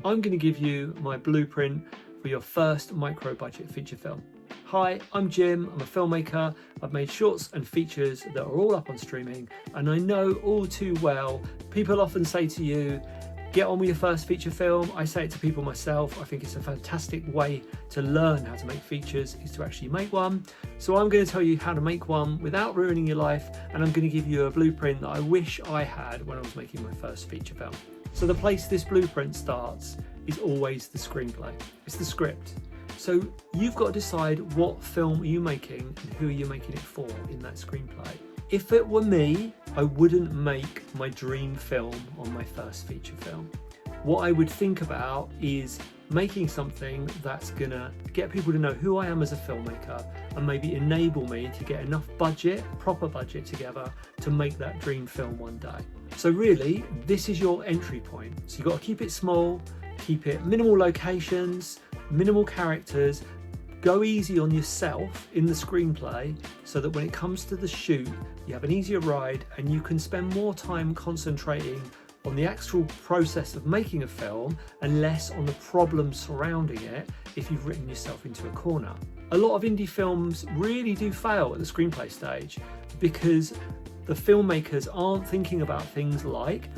I'm going to give you my blueprint for your first micro-budget feature film. Hi, I'm Jim, I'm a filmmaker. I've made shorts and features that are all up on streaming, and I know all too well, people often say to you, get on with your first feature film. I say it to people myself. I think it's a fantastic way to learn how to make features is to actually make one. So I'm going to tell you how to make one without ruining your life, and I'm going to give you a blueprint that I wish I had when I was making my first feature film. So the place this blueprint starts is always the screenplay. It's the script. So you've got to decide what film are you making and who are you making it for in that screenplay. If it were me, I wouldn't make my dream film on my first feature film. What I would think about is making something that's gonna get people to know who I am as a filmmaker and maybe enable me to get enough budget, proper budget together to make that dream film one day. So really, this is your entry point. So you've got to keep it small, keep it minimal locations, minimal characters, go easy on yourself in the screenplay so that when it comes to the shoot, you have an easier ride and you can spend more time concentrating on the actual process of making a film and less on the problems surrounding it if you've written yourself into a corner. A lot of indie films really do fail at the screenplay stage because the filmmakers aren't thinking about things like,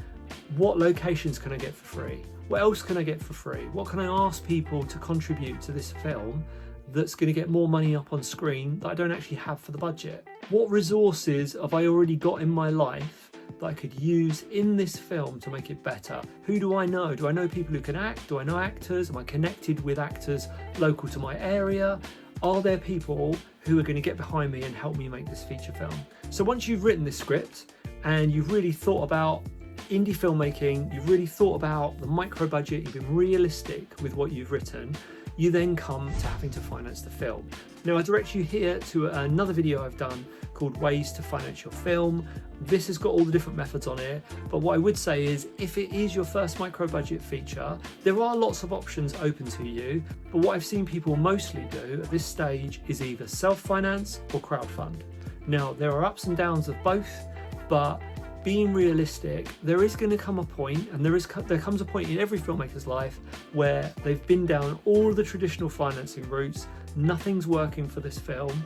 what locations can I get for free? What else can I get for free? What can I ask people to contribute to this film that's going to get more money up on screen that I don't actually have for the budget? What resources have I already got in my life that I could use in this film to make it better? Who do I know? Do I know people who can act? Do I know actors? Am I connected with actors local to my area? Are there people who are going to get behind me and help me make this feature film? So once you've written this script and you've really thought about indie filmmaking, you've really thought about the micro budget, you've been realistic with what you've written, you then come to having to finance the film. Now I direct you here to another video I've done called Ways to Finance Your Film. This has got all the different methods on it, but what I would say is if it is your first micro budget feature, there are lots of options open to you, but what I've seen people mostly do at this stage is either self-finance or crowdfund. Now there are ups and downs of both, but being realistic, there is going to come a point, and there comes a point in every filmmaker's life where they've been down all of the traditional financing routes, nothing's working for this film.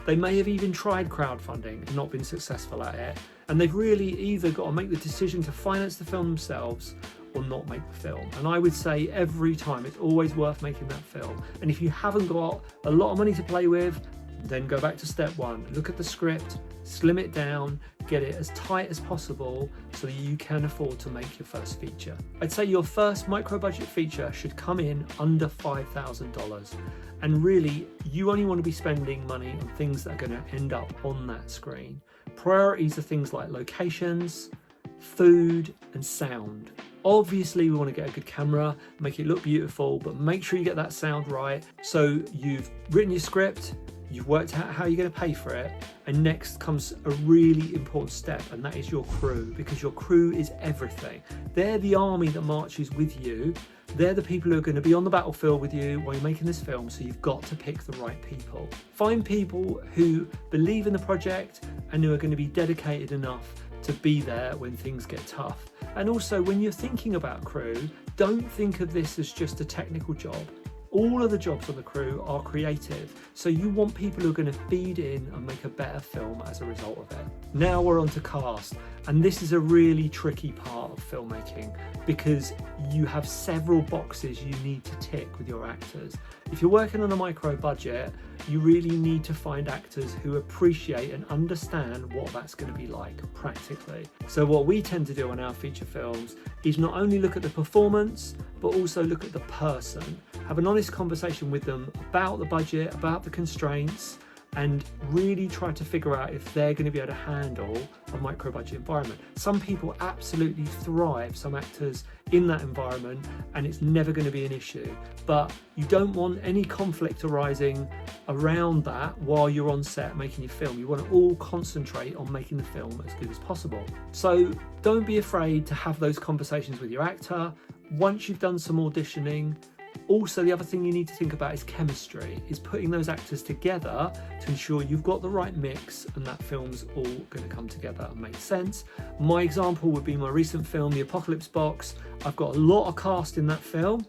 They may have even tried crowdfunding and not been successful at it, and they've really either got to make the decision to finance the film themselves or not make the film. And I would say every time it's always worth making that film. And if you haven't got a lot of money to play with, then go back to step one, look at the script, slim it down, get it as tight as possible so that you can afford to make your first feature. I'd say your first micro budget feature should come in under $5,000. And really, you only want to be spending money on things that are going to end up on that screen. Priorities are things like locations, food, and sound. Obviously, we want to get a good camera, make it look beautiful, but make sure you get that sound right. So you've written your script, you've worked out how you're going to pay for it, and next comes a really important step, and that is your crew, because your crew is everything. They're the army that marches with you. They're the people who are going to be on the battlefield with you while you're making this film, so you've got to pick the right people. Find people who believe in the project and who are going to be dedicated enough to be there when things get tough. And also, when you're thinking about crew, don't think of this as just a technical job. All of the jobs on the crew are creative, so you want people who are going to feed in and make a better film as a result of it. Now we're on to cast, and this is a really tricky part of filmmaking because you have several boxes you need to tick with your actors. If you're working on a micro budget, you really need to find actors who appreciate and understand what that's going to be like practically. So what we tend to do on our feature films is not only look at the performance, but also look at the person, have an honest conversation with them about the budget, about the constraints, and really try to figure out if they're going to be able to handle a micro budget environment. Some people absolutely thrive, some actors, in that environment, and it's never going to be an issue. But you don't want any conflict arising around that while you're on set making your film. You want to all concentrate on making the film as good as possible. So don't be afraid to have those conversations with your actor. Once you've done some auditioning, Also, the other thing you need to think about is chemistry, is putting those actors together to ensure you've got the right mix and that film's all going to come together and make sense. My example would be my recent film, The Apocalypse Box. I've got a lot of cast in that film.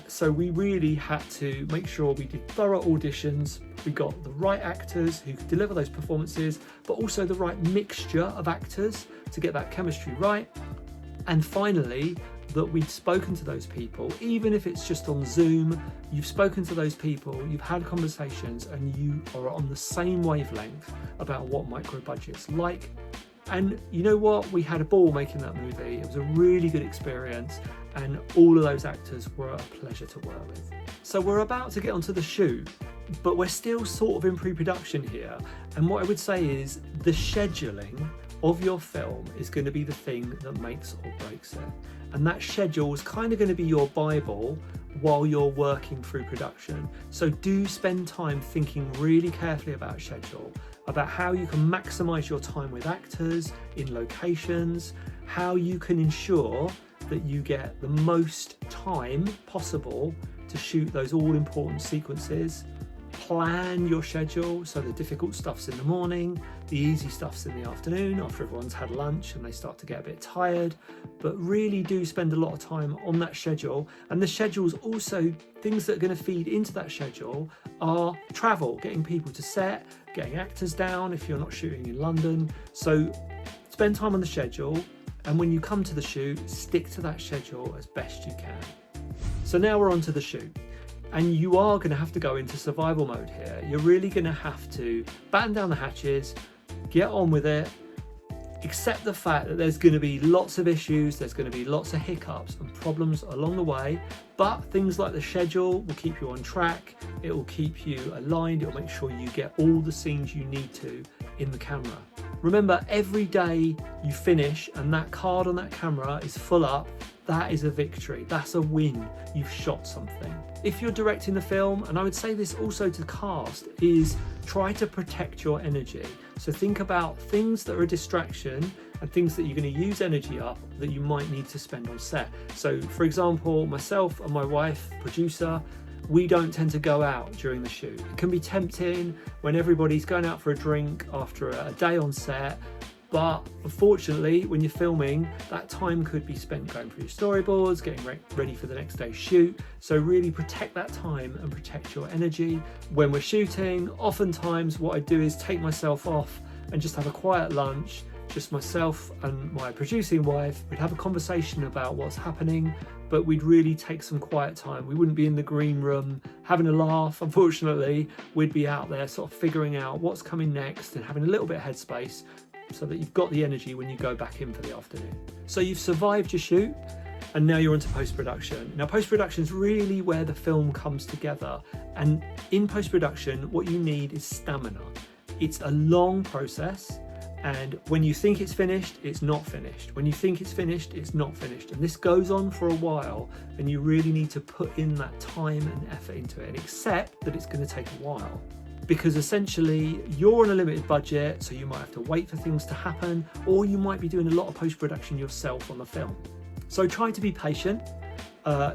So we really had to make sure we did thorough auditions, we got the right actors who could deliver those performances, but also the right mixture of actors to get that chemistry right. And finally, that we'd spoken to those people, even if it's just on Zoom, you've spoken to those people, you've had conversations, and you are on the same wavelength about what micro budget's like. And you know what? We had a ball making that movie. It was a really good experience, and all of those actors were a pleasure to work with. So we're about to get onto the shoot, but we're still sort of in pre-production here. And what I would say is the scheduling of your film is going to be the thing that makes or breaks it. And that schedule is kind of going to be your Bible while you're working through production. So do spend time thinking really carefully about schedule, about how you can maximize your time with actors in locations, how you can ensure that you get the most time possible to shoot those all important sequences. Plan your schedule, so the difficult stuff's in the morning, the easy stuff's in the afternoon after everyone's had lunch and they start to get a bit tired. But really do spend a lot of time on that schedule. And the schedule's also, things that are going to feed into that schedule are travel, getting people to set, getting actors down if you're not shooting in London. So spend time on the schedule, and when you come to the shoot, stick to that schedule as best you can. So now we're on to the shoot. And you are going to have to go into survival mode here. You're really going to have to batten down the hatches, get on with it, accept the fact that there's going to be lots of issues, there's going to be lots of hiccups and problems along the way, but things like the schedule will keep you on track, it will keep you aligned, it will make sure you get all the scenes you need to in the camera. Remember, every day you finish and that card on that camera is full up, that is a victory, that's a win, you've shot something. If you're directing the film, and I would say this also to cast, is try to protect your energy. So think about things that are a distraction and things that you're going to use energy up that you might need to spend on set. So for example, myself and my wife, producer, we don't tend to go out during the shoot. It can be tempting when everybody's going out for a drink after a day on set, but unfortunately when you're filming, that time could be spent going through your storyboards, getting ready for the next day's shoot. So really protect that time and protect your energy. When we're shooting, oftentimes what I do is take myself off and just have a quiet lunch, just myself and my producing wife. We'd have a conversation about what's happening, but we'd really take some quiet time. We wouldn't be in the green room having a laugh. Unfortunately, we'd be out there sort of figuring out what's coming next and having a little bit of headspace so that you've got the energy when you go back in for the afternoon. So you've survived your shoot and now you're into post-production. Now post-production is really where the film comes together, and in post-production what you need is stamina. It's a long process, and when you think it's finished, it's not finished. When you think it's finished, it's not finished. And this goes on for a while, and you really need to put in that time and effort into it, and accept that it's going to take a while. Because essentially you're on a limited budget, so you might have to wait for things to happen, or you might be doing a lot of post-production yourself on the film. So try to be patient,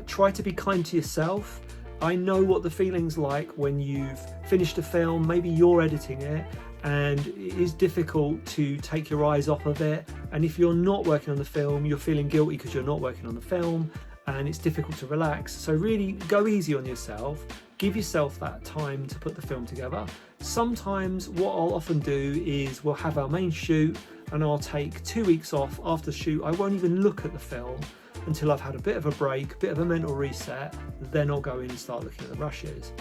try to be kind to yourself. I know what the feeling's like when you've finished a film, maybe you're editing it, and it is difficult to take your eyes off of it. And if you're not working on the film, you're feeling guilty because you're not working on the film, and it's difficult to relax. So really go easy on yourself. Give yourself that time to put the film together. Sometimes what I'll often do is we'll have our main shoot and I'll take 2 weeks off after the shoot. I won't even look at the film until I've had a bit of a break, a bit of a mental reset, then I'll go in and start looking at the rushes.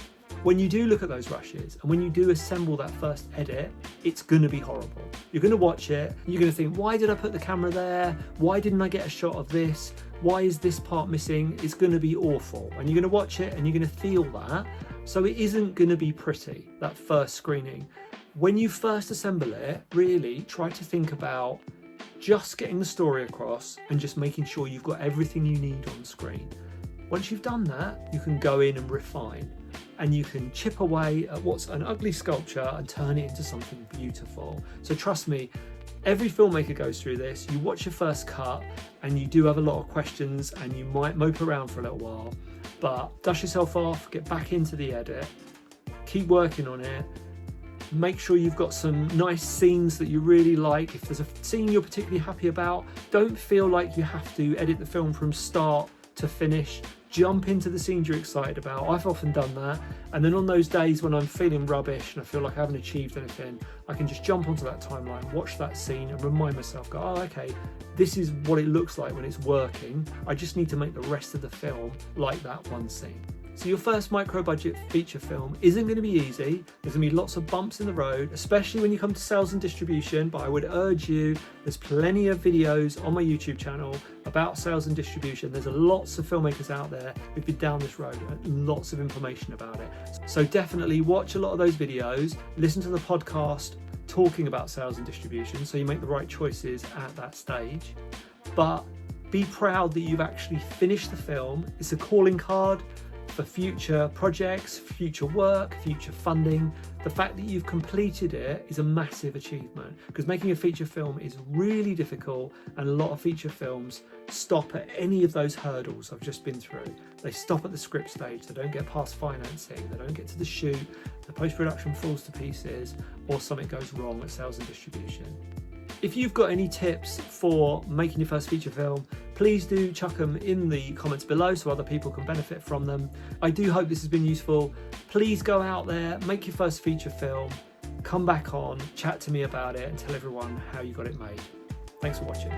When you do look at those rushes and when you do assemble that first edit, it's going to be horrible. You're going to watch it, you're going to think, why did I put the camera there? Why didn't I get a shot of this? Why is this part missing? It's going to be awful. And you're going to watch it and you're going to feel that. So it isn't going to be pretty, that first screening. When you first assemble it, really try to think about just getting the story across and just making sure you've got everything you need on screen. Once you've done that, you can go in and refine, and you can chip away at what's an ugly sculpture and turn it into something beautiful. So trust me, every filmmaker goes through this. You watch your first cut and you do have a lot of questions and you might mope around for a little while. But dust yourself off, get back into the edit, keep working on it. Make sure you've got some nice scenes that you really like. If there's a scene you're particularly happy about, don't feel like you have to edit the film from start to finish. Jump into the scenes you're excited about. I've often done that, and then on those days when I'm feeling rubbish and I feel like I haven't achieved anything, I can just jump onto that timeline, watch that scene and remind myself, go, oh, okay, this is what it looks like when it's working. I just need to make the rest of the film like that one scene. So your first micro budget feature film isn't going to be easy. There's going to be lots of bumps in the road, especially when you come to sales and distribution, but I would urge you, there's plenty of videos on my YouTube channel about sales and distribution. There's lots of filmmakers out there who've been down this road and lots of information about it. So definitely watch a lot of those videos, listen to the podcast talking about sales and distribution so you make the right choices at that stage. But be proud that you've actually finished the film. It's a calling card for future projects, future work, future funding. The fact that you've completed it is a massive achievement, because making a feature film is really difficult, and a lot of feature films stop at any of those hurdles I've just been through. They stop at the script stage, they don't get past financing, they don't get to the shoot, the post-production falls to pieces, or something goes wrong at sales and distribution. If you've got any tips for making your first feature film, please do chuck them in the comments below so other people can benefit from them. I do hope this has been useful. Please go out there, make your first feature film, come back on, chat to me about it and tell everyone how you got it made. Thanks for watching.